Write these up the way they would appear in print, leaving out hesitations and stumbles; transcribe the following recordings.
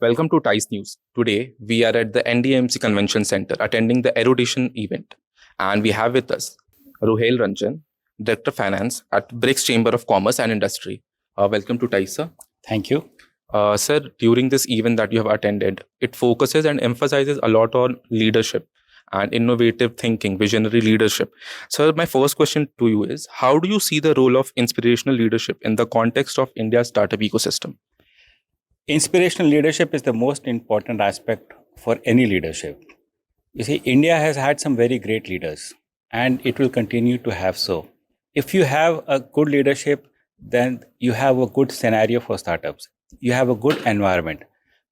Welcome to TICE News. Today, we are at the NDMC Convention Center attending the Erudition event. And we have with us Ruhail Ranjan, Director of Finance at BRICS Chamber of Commerce and Industry. Welcome to TICE, sir. Thank you. Sir, during this event that you have attended, it focuses and emphasizes a lot on leadership and innovative thinking, visionary leadership. Sir, my first question to you is, how do you see the role of inspirational leadership in the context of India's startup ecosystem? Inspirational leadership is the most important aspect for any leadership. You see, India has had some very great leaders and it will continue to have so. If you have a good leadership, then you have a good scenario for startups. You have a good environment.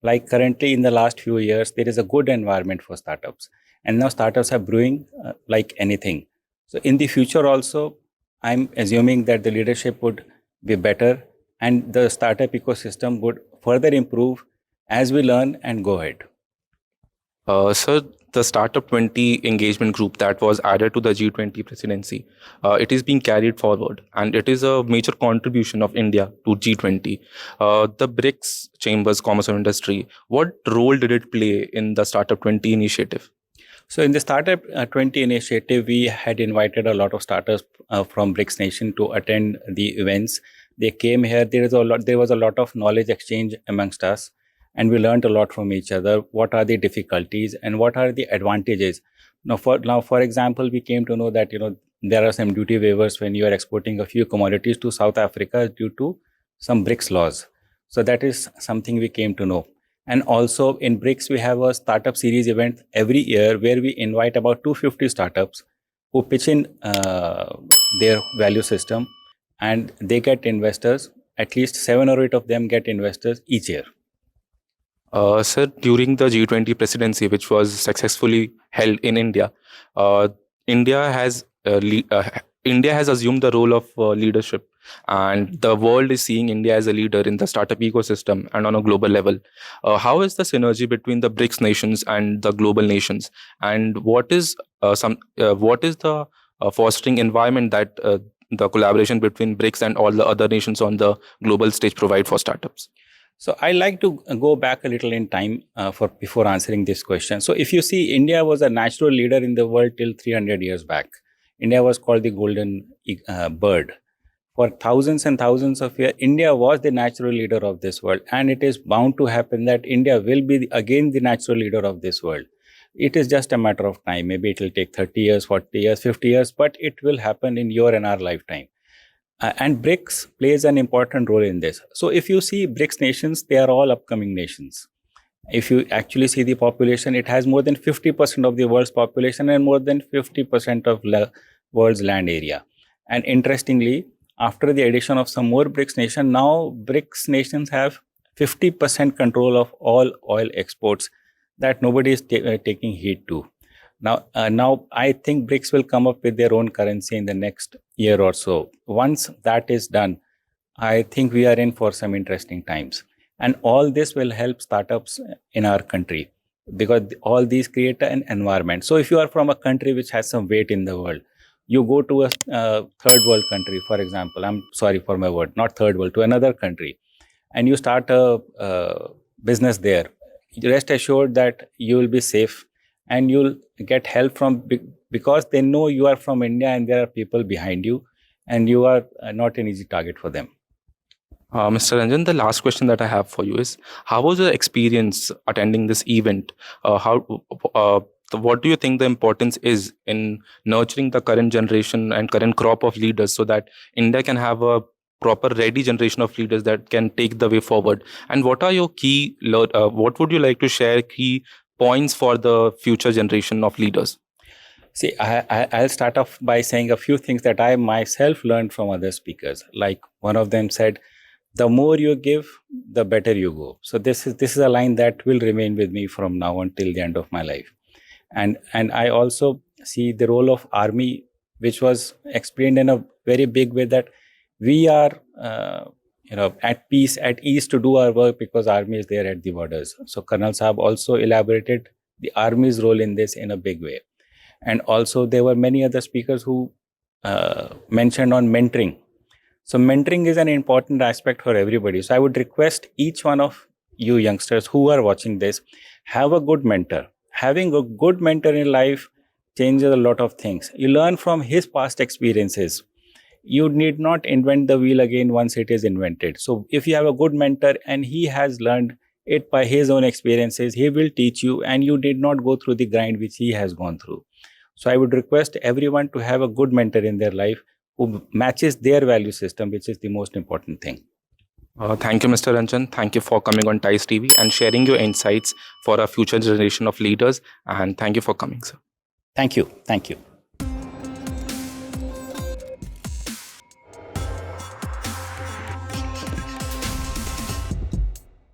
Like currently in the last few years, there is a good environment for startups. And now startups are brewing like anything. So in the future also, I'm assuming that the leadership would be better and the startup ecosystem would further improve as we learn and go ahead. Sir, the Startup 20 engagement group that was added to the G20 presidency, it is being carried forward and it is a major contribution of India to G20. The BRICS Chambers Commerce and Industry, what role did it play in the Startup 20 initiative? So in the Startup 20 initiative, we had invited a lot of startups from BRICS nation to attend the events. They came here. There was a lot of knowledge exchange amongst us, and we learned a lot from each other. What are the difficulties and what are the advantages? Now, for example, we came to know that there are some duty waivers when you are exporting a few commodities to South Africa due to some BRICS laws. So that is something we came to know. And also in BRICS, we have a startup series event every year where we invite about 250 startups who pitch in their value system and they get investors. At least 7 or 8 of them get investors each year. Sir, during the G20 presidency, which was successfully held in India, India has assumed the role of leadership, and the world is seeing India as a leader in the startup ecosystem and on a global level. How is the synergy between the BRICS nations and the global nations, and what is the fostering environment that the collaboration between BRICS and all the other nations on the global stage provide for startups? So I like to go back a little in time before answering this question. So if you see, India was a natural leader in the world till 300 years back. India was called the golden bird. For thousands and thousands of years, India was the natural leader of this world. And it is bound to happen that India will be again the natural leader of this world. It is just a matter of time. Maybe it will take 30 years, 40 years, 50 years, but it will happen in your and our lifetime. And BRICS plays an important role in this. So if you see BRICS nations, they are all upcoming nations. If you actually see the population, it has more than 50% of the world's population and more than 50% of world's land area. And interestingly, after the addition of some more BRICS nations, now BRICS nations have 50% control of all oil exports that nobody is taking heed to. Now I think BRICS will come up with their own currency in the next year or so. Once that is done, I think we are in for some interesting times. And all this will help startups in our country because all these create an environment. So if you are from a country which has some weight in the world, you go to a third world country, for example, I'm sorry for my word, not third world, to another country, and you start a business there, rest assured that you will be safe and you'll get help because they know you are from India and there are people behind you and you are not an easy target for them. Mr. Ranjan, the last question that I have for you is, how was your experience attending this event? What do you think the importance is in nurturing the current generation and current crop of leaders so that India can have a proper ready generation of leaders that can take the way forward? And what are your what would you like to share key points for the future generation of leaders? See, I'll start off by saying a few things that I myself learned from other speakers. Like one of them said, the more you give, the better you go. So this is a line that will remain with me from now until the end of my life. And I also see the role of army, which was explained in a very big way, that we are at peace, at ease to do our work because army is there at the borders. So Colonel Saab also elaborated the army's role in this in a big way. And also there were many other speakers who mentioned on mentoring. So mentoring is an important aspect for everybody. So I would request each one of you youngsters who are watching this, have a good mentor. Having a good mentor in life changes a lot of things. You learn from his past experiences. You need not invent the wheel again once it is invented. So if you have a good mentor and he has learned it by his own experiences, he will teach you, and you did not go through the grind which he has gone through. So I would request everyone to have a good mentor in their life who matches their value system, which is the most important thing. Thank you, Mr. Ranjan. Thank you for coming on TICE TV and sharing your insights for our future generation of leaders. And thank you for coming, sir. Thank you. Thank you.